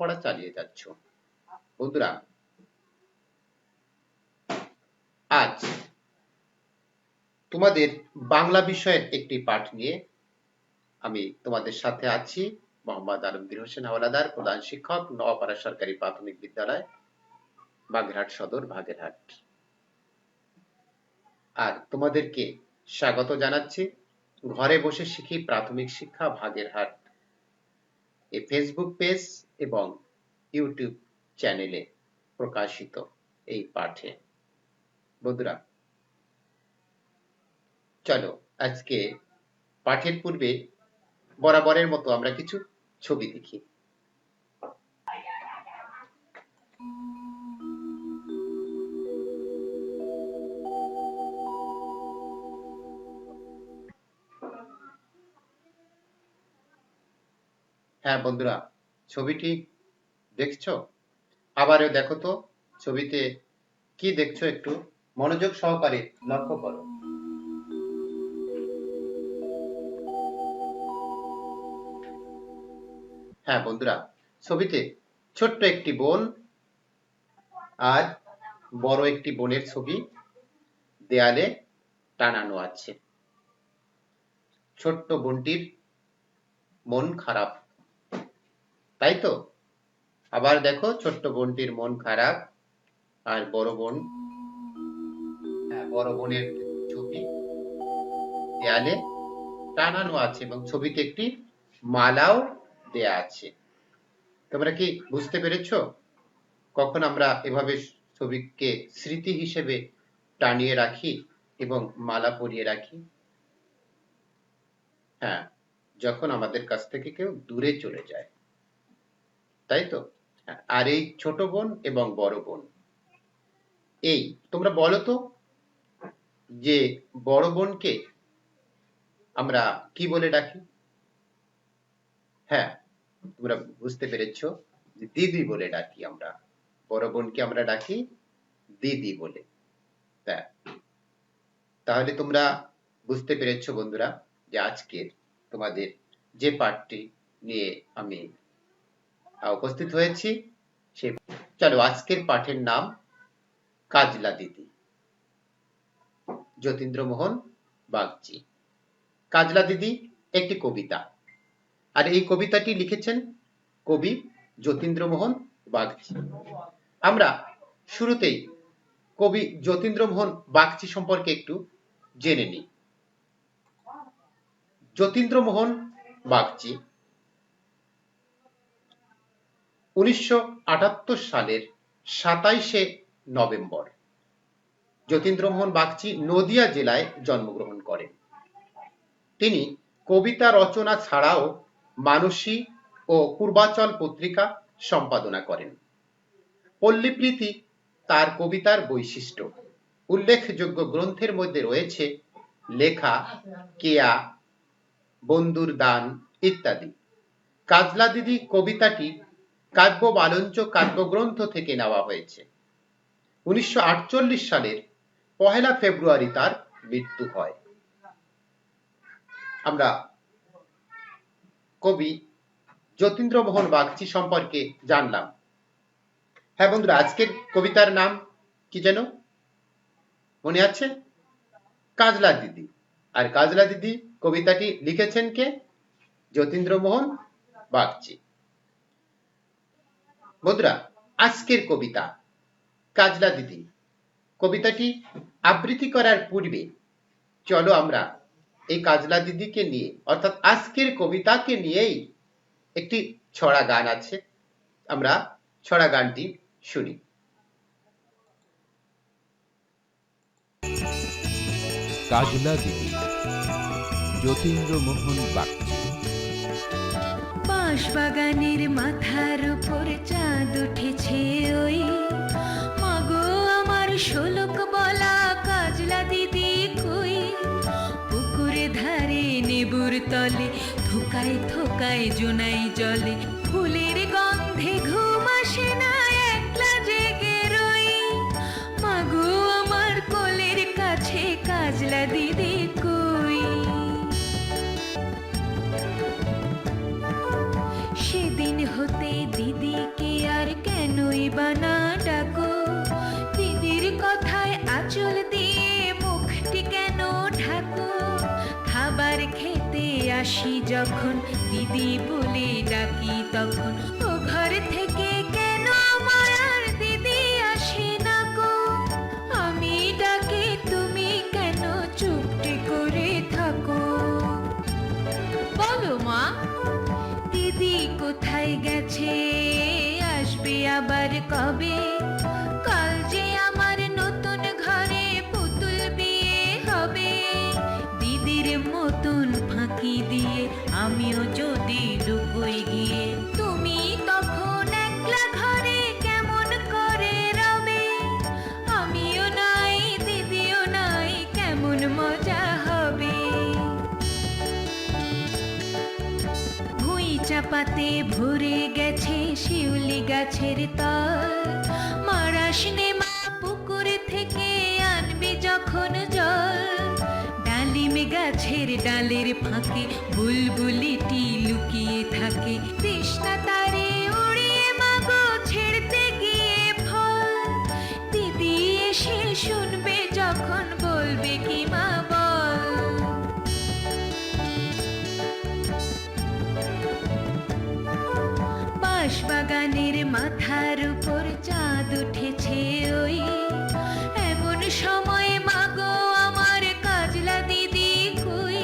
লেখাপড়া চালিয়ে যাচ্ছ। বন্ধুরা, আজ তোমাদের বাংলা বিষয়ের একটি পাঠ নিয়ে আমি তোমাদের সাথে আছি। মোহাম্মদ আলমগীর হোসেন হাওলাদার, প্রধান শিক্ষক, নওয়াপাড়া সরকারি প্রাথমিক বিদ্যালয়, বাগেরহাট সদর, বাগেরহাট। আর তোমাদেরকে স্বাগত জানাচ্ছি ঘরে বসে শিখি প্রাথমিক শিক্ষা বাগেরহাট এই ফেসবুক পেজ এবং ইউটিউব চ্যানেলে প্রকাশিত এই পাঠে। বন্ধুরা, চলো আজকে পাঠের পূর্বে বরাবরের মতো আমরা কিছু ছবি দেখি। হ্যাঁ বন্ধুরা, ছবিটি দেখছো? আবারও দেখো তো ছবিতে কি দেখছো, একটু মনোযোগ সহকারে লক্ষ্য করো। হ্যাঁ বন্ধুরা, ছবিতে ছোট্ট একটি বোন আর বড় একটি বোনের ছবি দেয়ালে টানানো আছে। ছোট্ট বোনটির মন খারাপ, তাই তো? আবার দেখো ছোট্ট বোনটির মন খারাপ আর বড় বোনের ছবি দেয়ালে টানানো আছে এবং ছবিতে একটি মালাও দেয়া আছে। তোমরা কি বুঝতে পেরেছো কখন আমরা এভাবে ছবিকে স্মৃতি হিসেবে টানিয়ে রাখি এবং মালা পরিয়ে রাখি? হ্যাঁ, যখন আমাদের কাছ থেকে কেউ দূরে চলে যায়, তাই তো? আর এই ছোট বোন এবং বড় বোন, এই তোমরা বলো তো যে বড় বোনকে আমরা কি বলে ডাকি? হ্যাঁ, তোমরা বুঝতে পেরেছো, দিদি বলে ডাকি আমরা। বড় বোনকে আমরা ডাকি দিদি বলে। তাহলে তোমরা বুঝতে পেরেছো বন্ধুরা যে আজকের তোমাদের যে পাঠটি নিয়ে আমি উপস্থিত হয়েছি সে। চলো, আজকের পাঠের নাম কাজলা দিদি, যতীন্দ্রমোহন বাগচি। কাজলা দিদি একটি কবিতা, আর এই কবিতাটি লিখেছেন কবি যতীন্দ্রমোহন বাগচি। আমরা শুরুতেই কবি যতীন্দ্রমোহন বাগচি সম্পর্কে একটু জেনে নিই। যতীন্দ্রমোহন বাগচি 1978 সালের 27শে নভেম্বর যতীন্দ্রমোহন বাগচি নদিয়া জেলায় জন্মগ্রহণ করেন। তিনি কবিতা রচনা ছাড়াও মানসী ও পূর্বাচল পত্রিকা সম্পাদনা করেন। পল্লীপ্রীতি তার কবিতার বৈশিষ্ট্য। উল্লেখযোগ্য গ্রন্থের মধ্যে রয়েছে লেখা, কেয়া, বন্ধুর দান ইত্যাদি। কাজলা দিদি কবিতাটি কাব্য বালঞ্চ কাব্যগ্রন্থ থেকে নেওয়া হয়েছে। 1948 সালের 1 ফেব্রুয়ারি তার মৃত্যু হয়। আমরা কবি যতীন্দ্রমোহন বাগচি সম্পর্কে জানলাম। হ্যাঁ বন্ধুরা, আজকের কবিতার নাম কি যেন মনে আছে? কাজলা দিদি। আর কাজলা দিদি কবিতাটি লিখেছেন কে? যতীন্দ্রমোহন বাগচি। বন্ধুরা, আজকের কবিতা কাজলা দিদি কবিতাটি আবৃত্তি করার পূর্বে চলো আমরা এই কাজলা দিদিকে নিয়ে, অর্থাৎ আজকের কবিতাকে নিয়েই একটি ছড়া গান আছে, আমরা ছড়া গানটি শুনি। কাজলা দিদি, যতীন্দ্রমোহন বাগচি। বাঁশবাগানের মাথার উপর চাঁদ উঠেছে ওই, মাগো আমার শোলক বলা কাজলা দিদি কই? পুকুরে ধারে নেবুর তলে থোকায় থোকায় জোনাই জলে, ফুলের গন্ধে ঘুম আসে না একলা জেগে রই। মাগো আমার কোলের কাছে কাজলা দিদি কই? সেদিন হতে দিদি বা না ডাকো, দিদির কথায় আঁচল দিয়ে মুখটি কেন ঢাকো, খাবার খেতে আসি যখন দিদি বলে ডাকি তখন, ও ঘর থেকে কেন মায়ার দিদি আসে না গো, আমি ডাকি তুমি কেন চুপটি করে থাকো। বলো মা, দিদি কোথায় গেছে, আসবে আবার কবে, কাল যে আমার নতুন ঘরে পুতুল বিয়ে হবে, দিদির মতন ফাঁকি দিয়ে আমিও যদি লুকোই গিয়ে, তুমি তখন একলা ঘরে কেমন করে রবে, আমিও নাই দিদিও নাই কেমন মজা হবে। ভুঁই চাপাতে ভরে গেছে শিউলি গাছের তল, মারাস নে মা পুকুর থেকে আনবে যখন জল, ডালিম গাছের ডালের ফাঁকে বুলবুলিটি লুকিয়ে থাকে, তৃষ্ণা তারে উড়িয়ে মাগো ছেড়তে গিয়ে ফল, দিদি এসে শুনবে যখন বলবে কি মা বল। বাঁশবাগানের মাথার উপর চাঁদ উঠেছে ওই, এমন সময় মাগো আমার কাজলা দিদি কই,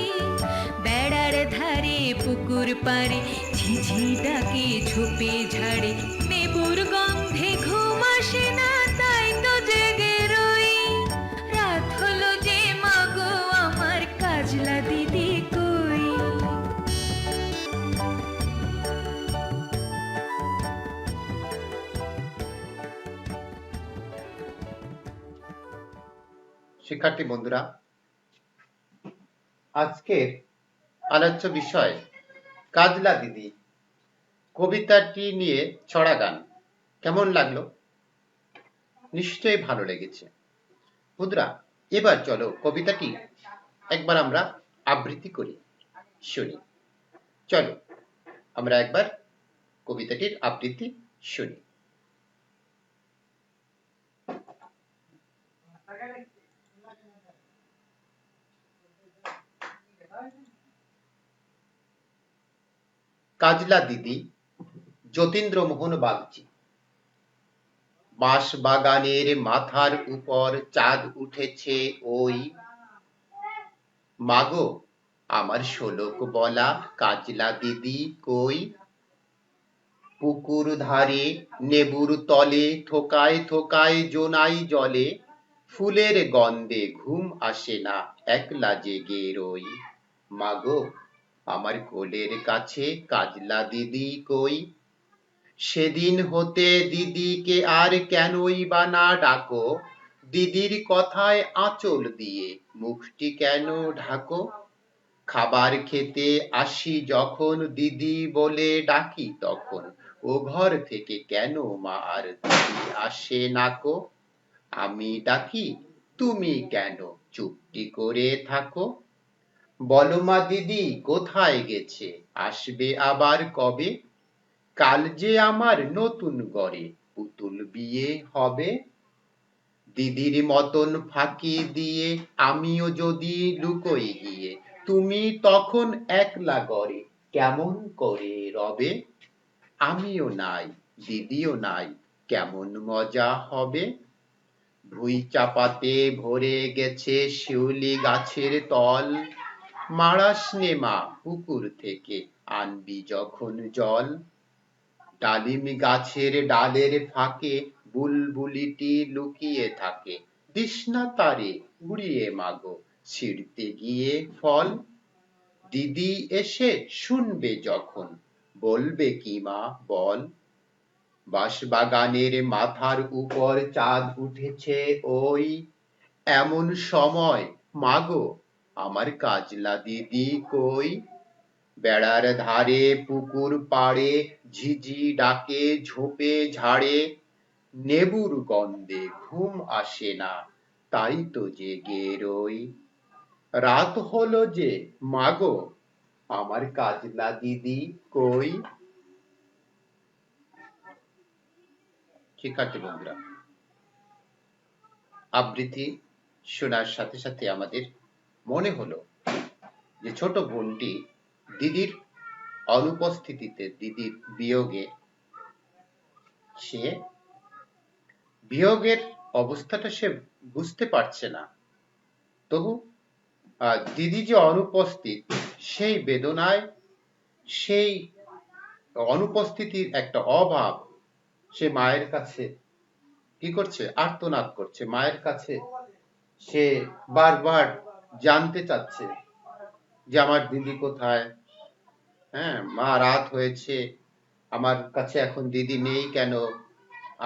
বেড়ার ধারে পুকুর পাড়ে ঝিঝি ডাকে ঝোপে ঝাড়ে, নেবুর গন্ধে ঘুম আসে না তাই তো জেগে রই, রাত হলো যে মাগো আমার কাজলা দিদি কই। শিক্ষার্থী বন্ধুরা, আজকের আলোচ্য বিষয় কাজলা দিদি কবিতাটি নিয়ে ছড়া গান কেমন লাগলো? নিশ্চয়ই ভালো লেগেছে। বন্ধুরা, এবার চলো কবিতাটি একবার আমরা আবৃত্তি করি, শুনি। চলো আমরা একবার কবিতাটির আবৃত্তি শুনি। কাজলা দিদি, যতীন্দ্রমোহন বাগচি। বাঁশবাগানের মাথার উপর চাঁদ উঠেছে ওই, মাগো আমার শোলক বলা কাজলা দিদি কই, পুকুর ধারে নেবুর তলে থোকায় থোকায় জোনাই জলে, ফুলের গন্ধে ঘুম আসে না একলা জেগে রই, মাগো আমার কোলের কাছে কাজলা দিদি কই, সেদিন হতে দিদিকে আর কেনই বা না ডাকো, দিদির কথায় আঁচল দিয়ে মুখটি কেন ঢাকো, খাবার খেতে আসি যখন দিদি বলে ডাকি তখন, ও ঘর থেকে কেন মা আর দিদি আসে নাকো, আমি ডাকি তুমি কেন চুপটি করে থাকো, বলো মা দিদি কোথায় গেছে, আসবে আবার কবে, কাল যে আমার নতুন ঘরে পুতুল বিয়ে হবে, দিদির মতন ফাঁকি দিয়ে আমিও যদি লুকোই গিয়ে, তুমি তখন একলা ঘরে কেমন করে রবে, আমিও নাই দিদিও নাই কেমন মজা হবে, ভুঁই চাপাতে ভরে গেছে শিউলি গাছের তল, মারাস নে মা পুকুর থেকে আনবি যখন জল, ডালিম গাছের ডালের ফাঁকে বুলবুলিটি লুকিয়ে থাকে, তৃষ্ণা তারে উড়িয়ে মাগো ছিঁড়তে গিয়ে ফল, দিদি এসে শুনবে যখন বলবে কি মা বল, বাঁশবাগানের মাথার উপর চাঁদ উঠেছে ওই, এমন সময় মাগো আমার কাজলা দিদি কই, বেড়ার ধারে পুকুর পাড়ে ঝিঝি ডাকে ঝোপে ঝাড়ে, নেবুর গন্ধে ঘুম আসে না তাই তো জেগে রই, রাত হলো যে মাগো আমার কাজলা দিদি কই। শিক্ষার্থী বন্ধুরা, আবৃত্তি শোনার সাথে সাথে আমাদের মনে হলো যে ছোট বোনটি দিদির অনুপস্থিতিতে, দিদির বিয়োগে, সে বিয়োগের অবস্থাটা সে বুঝতে পারছে না। তবু দিদি যে অনুপস্থিত, সেই বেদনায়, সেই অনুপস্থিতির একটা অভাব সে মায়ের কাছে কি করছে? আর্তনাদ করছে। মায়ের কাছে সে বারবার জানতে চাচ্ছে যে আমার দিদি কোথায়। হ্যাঁ মা, রাত হয়েছে, আমার কাছে এখন দিদি নেই কেন?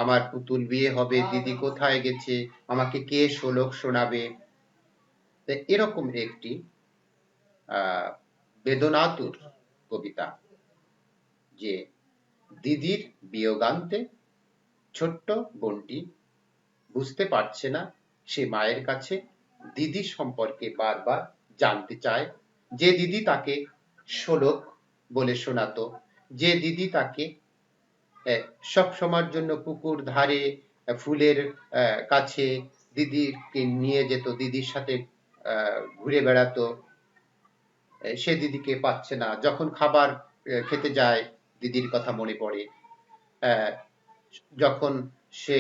আমার পুতুল বিয়ে হবে, দিদি কোথায় গেছে? আমাকে কে শোলক শোনাবে? এরকম একটি বেদনাতুর কবিতা, যে দিদির বিয়োগান্তে ছোট্ট বোনটি বুঝতে পারছে না, সে মায়ের কাছে দিদি সম্পর্কে বারবার জানতে চায়। যে দিদি তাকে শোলক বলে শোনাতো, যে দিদি তাকে সব সময়ের জন্য পুকুর ধারে, ফুলের কাছে দিদিকে নিয়ে যেত, দিদির সাথে ঘুরে বেড়াতো, সে দিদিকে পাচ্ছে না। যখন খাবার খেতে যায় দিদির কথা মনে পড়ে, যখন সে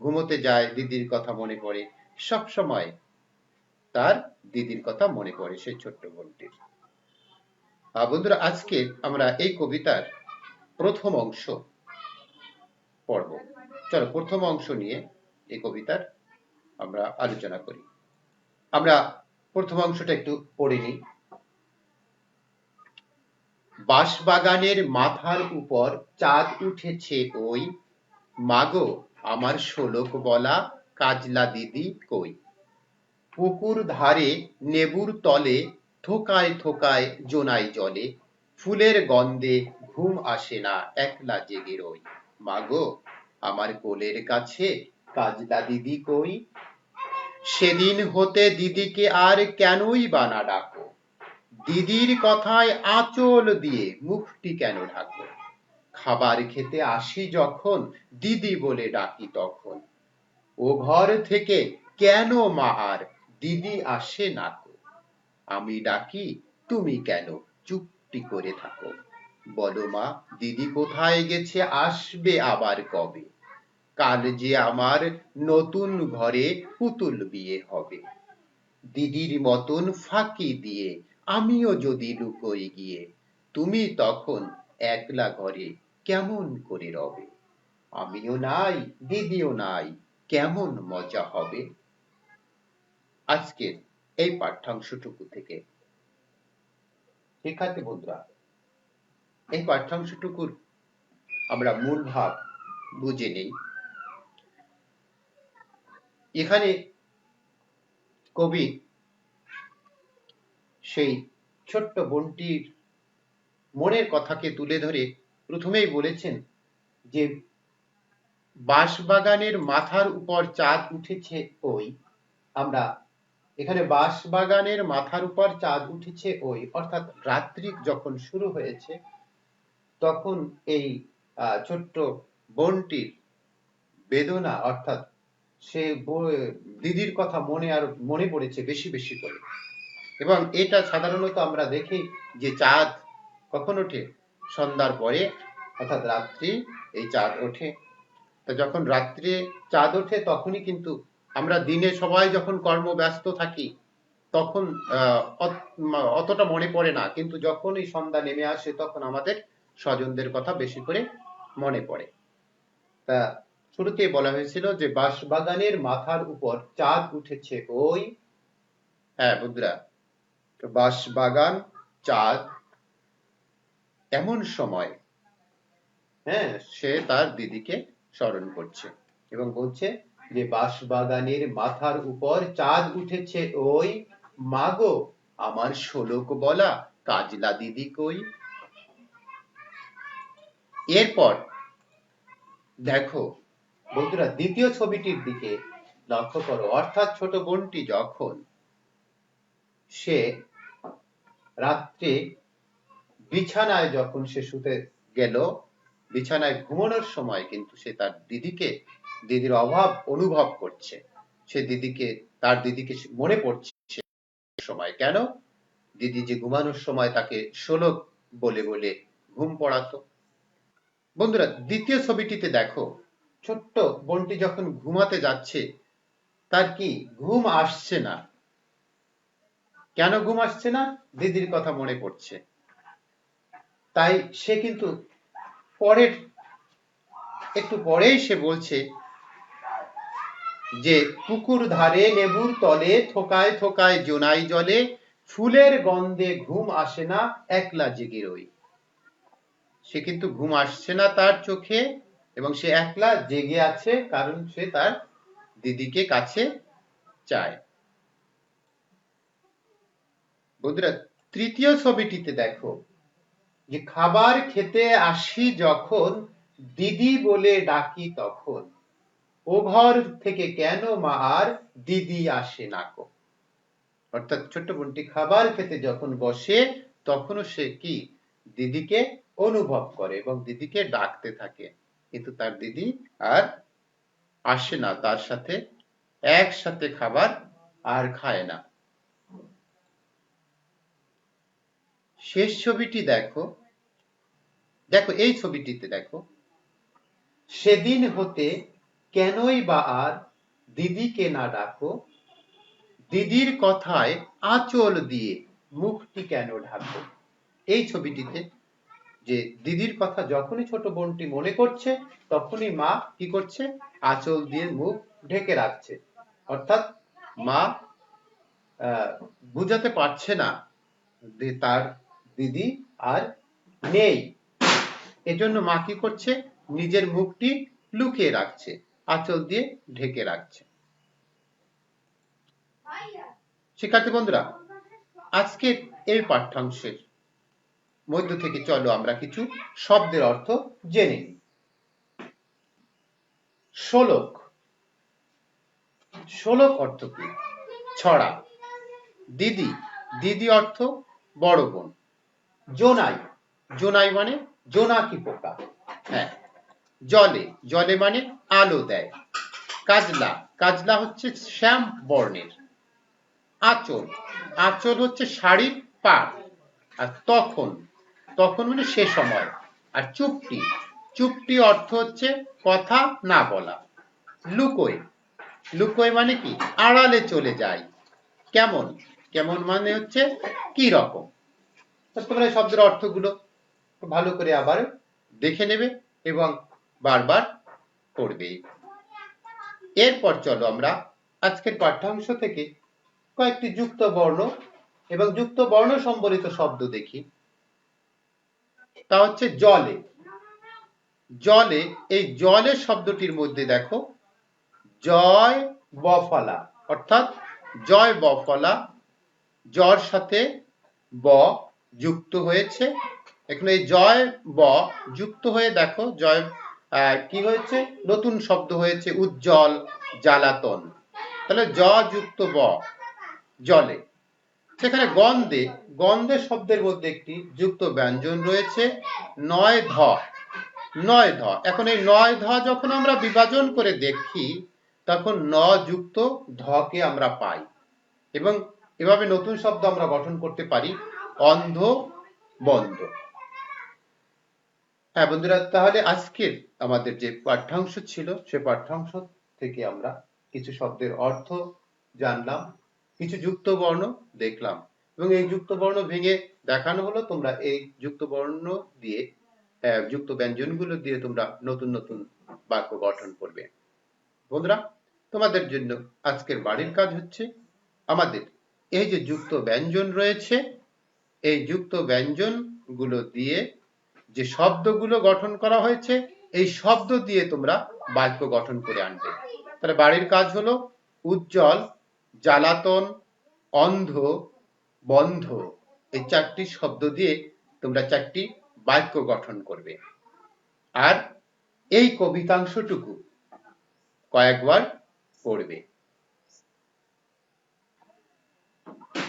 ঘুমোতে যায় দিদির কথা মনে পড়ে, সব সময় তার দিদির কথা মনে পড়ে সেই ছোট্ট বোনটির। বন্ধুরা, আজকে আমরা এই কবিতার প্রথম অংশ পড়ব। চলো প্রথম অংশ নিয়ে এই কবিতার আমরা আলোচনা করি। আমরা প্রথম অংশটা একটু পড়ে নিই। বাঁশবাগানের মাথার উপর চাঁদ উঠেছে ওই, মাগো আমার শোলক বলা কাজলা দিদি কই? পুকুর ধারে নেবুর তলে থোকায় থোকায় জোনাই জলে, ফুলের গন্ধে ঘুম আসে না একলা জেগে রই। মাগো আমার কোলের কাছে কাজলা দিদি কই? সেদিন হতে দিদিকে আর কেনই বা না ডাকো? দিদির কথায় আঁচল দিয়ে মুখটি কেন ঢাকো? খাবার খেতে আসি যখন দিদি বলে ডাকি তখন, ও ঘর থেকে কেন মা আর দিদি আসে না কো? আমি ডাকি তুমি কেন চুপটি করে থাকো? বলো মা দিদি কোথায় গেছে, আসবে আবার কবে? কাল যে আমার নতুন ঘরে পুতুল বিয়ে হবে, দিদির মতন ফাঁকি দিয়ে আমিও যদি লুকোই গিয়ে, তুমি তখন একলা ঘরে কেমন করে রবে? আমিও নাই দিদিও নাই, কেমন মজা হবে? আজকের এই পাঠ্যাংশটুকু থেকে শিক্ষার্থী বন্ধুরা, এই পাঠ্যাংশটুকুর আমরা মূল ভাব বুঝে নেই। এখানে কবি সেই ছোট্ট বোনটির মনের কথাকে তুলে ধরে প্রথমেই বলেছেন যে বাঁশবাগানের মাথার উপর চাঁদ উঠেছে ওই। আমরা এখানে বাঁশবাগানের মাথার উপর চাঁদ উঠেছে ওই অর্থাৎ রাত্রি যখন শুরু হয়েছে, তখন এই ছোট্ট বোনটির বেদনা, অর্থাৎ সে দিদির কথা মনে পড়েছে বেশি বেশি করে। এবং এটা সাধারণত আমরা দেখি যে চাঁদ কখন ওঠে? সন্ধ্যার পরে, অর্থাৎ রাত্রি এই চাঁদ ওঠে। তা যখন রাত্রে চাঁদ ওঠে তখনই কিন্তু আমরা দিনে সবাই যখন কর্মব্যস্ত থাকি তখন অতটা মনে পড়ে না, কিন্তু যখন এই সন্ধ্যা নেমে আসে তখন আমাদের স্বজনদের কথা বেশি করে মনে পড়ে। তা শুরুতে বলা হয়েছিল যে বাঁশবাগানের মাথার উপর চাঁদ উঠেছে ওই। হ্যাঁ বন্ধুরা, বাঁশবাগান, চাঁদ, এমন সময় হ্যাঁ সে তার দিদিকে স্মরণ করছে এবং বলছে যে বাঁশবাগানের মাথার উপর চাঁদ উঠেছে ওই, মাগো আমার শোলক বলা কাজলা দিদি কই? এরপর দেখো বন্ধুরা, দ্বিতীয় ছবিটির দিকে লক্ষ্য করো। অর্থাৎ ছোট বোনটি যখন সে রাত্রে বিছানায় যখন সে শুতে গেল, বিছানায় ঘুমানোর সময় কিন্তু সে তার দিদির অভাব অনুভব করছে। তার দিদিকে মনে পড়ছে সময়। কেন? দিদি যে ঘুমানোর সময় তাকে শোলক বলে বলে ঘুম পড়াতো। বন্ধুরা, দ্বিতীয় ছবিটিতে দেখো, ছোট্ট বোনটি যখন ঘুমাতে যাচ্ছে তার কি ঘুম আসছে না। কেন ঘুম আসছে না? দিদির কথা মনে পড়ছে। তাই সে কিন্তু একটু পরেই সে বলছে যে পুকুর ধারে লেবুর তলে থোকায় থোকায় জোনাই জলে ফুলের গন্ধে ঘুম আসে না একলা জেগে রই। সে কিন্তু ঘুম আসছে না তার চোখে এবং সে একলা জেগে আছে, কারণ সে তার দিদিকে কাছে চায়। বন্ধুরা, তৃতীয় ছবিটিতে দেখো যে খাবার খেতে আসি যখন দিদি বলে ডাকি তখন ও ঘর থেকে কেন মা আর দিদি আসে না কো। অর্থাৎ ছোট্ট বোনটি খাবার খেতে যখন বসে তখনও সে কি দিদিকে অনুভব করে এবং দিদিকে ডাকতে থাকে, কিন্তু তার দিদি আর আসে না, তার সাথে একসাথে খাবার আর খায় না। শেষ ছবিটি দেখো, এই ছবিটিতে দেখো, সেদিন হতে কেনই বা আর দিদিকে না ডাকো, দিদির কথায় আঁচল দিয়ে মুখটি কেন ঢাকো। এই ছবিটিতে যে দিদির কথা যখনই ছোট বোনটি মনে করছে তখনই মা কি করছে, আঁচল দিয়ে মুখ ঢেকে রাখছে। অর্থাৎ মা বুঝাতে পারছে না যে তার দিদি আর নেই, এজন্য মা কি করছে, নিজের মুখটি লুকিয়ে রাখছে, আঁচল দিয়ে ঢেকে রাখছে। শিক্ষার্থী বন্ধুরা, আজকের এই পাঠ্যাংশের মধ্য থেকে চলো আমরা কিছু শব্দের অর্থ জেনে নিই। শোলক, শোলক অর্থ কি? ছড়া। দিদি, দিদি অর্থ বড় বোন। জোনাই, জোনাই মানে জোনাকি পোকা। হ্যাঁ। জলে, জলে মানে আলো দেয়। কাজলা, কাজলা হচ্ছে শ্যাম বর্ণের। আঁচল, আঁচল হচ্ছে শাড়ির পাড়। আর তখন, তখন মানে সে সময়। আর চুপটি, চুপটি অর্থ হচ্ছে কথা না বলা। লুকোয়, লুকোয় মানে কি আড়ালে চলে যায়। কেমন, কেমন মানে হচ্ছে কি রকম। তোমরা এই শব্দের অর্থগুলো ভালো করে আবার দেখে নেবে এবং বারবার পড়বে। এরপর চলো আমরা আজকের পাঠ্যাংশ থেকে কয়েকটি যুক্ত বর্ণ এবং যুক্ত বর্ণ সম্বলিত শব্দ দেখি। তা হচ্ছে জলে, জলে, এই জলে শব্দটির মধ্যে দেখো জয় বফলা, অর্থাৎ জয় বফলা, জর সাথে ব যুক্ত হয়েছে। এখানে এই জয় ব যুক্ত হয়ে দেখো জয় কি হয়েছে, নতুন শব্দ হয়েছে উজ্জ্বল, জ্বালাতন। তাহলে জ যুক্ত ব, জলে। সেখানে গন্ধে, গন্ধে শব্দের মধ্যে একটি যুক্ত ব্যঞ্জন রয়েছে নয় ধ, নয় ধ। এখন এই নয় ধ যখন আমরা বিভাজন করে দেখি তখন ন যুক্ত ধকে আমরা পাই এবং এভাবে নতুন শব্দ আমরা গঠন করতে পারি অন্ধ, বন্ধ। হ্যাঁ বন্ধুরা, তাহলে আজকের আমাদের যে পাঠ্যাংশ ছিল সে পাঠ্যাংশ থেকে আমরা কিছু শব্দের অর্থ জানলাম, কিছু যুক্ত বর্ণ দেখলাম এবং এই যুক্ত বর্ণ ভেঙে দেখানো হলো। তোমরা এই যুক্ত বর্ণ দিয়ে, যুক্ত ব্যঞ্জনগুলো দিয়ে তোমরা নতুন নতুন বাক্য গঠন করবে। বন্ধুরা, তোমাদের জন্য আজকের বাড়ির কাজ হচ্ছে আমাদের এই যে যুক্ত ব্যঞ্জন রয়েছে এই যুক্ত ব্যঞ্জন গুলো দিয়ে যে শব্দগুলো গঠন করা হয়েছে এই শব্দ দিয়ে তোমরা বাক্য গঠন করে আনবে। তাহলে বাড়ির কাজ হলো উজ্জ্বল, জ্বালাতন, অন্ধ, বন্ধ, এই চারটি শব্দ দিয়ে তোমরা চারটি বাক্য গঠন করবে আর এই কবিতাংশটুকু কয়েকবার পড়বে।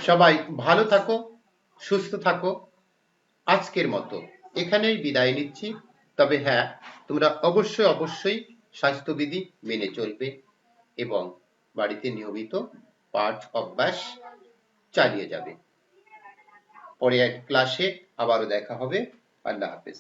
সবাই ভালো থাকো, সুস্থ থাকো। আজকের মতো এখানেই বিদায় নিচ্ছি। তবে হ্যাঁ, তোমরা অবশ্যই স্বাস্থ্যবিধি মেনে চলবে এবং বাড়িতে নিয়মিত পাঠ অভ্যাস চালিয়ে যাবে। পরে এক ক্লাসে আবারও দেখা হবে। আল্লাহ হাফেজ।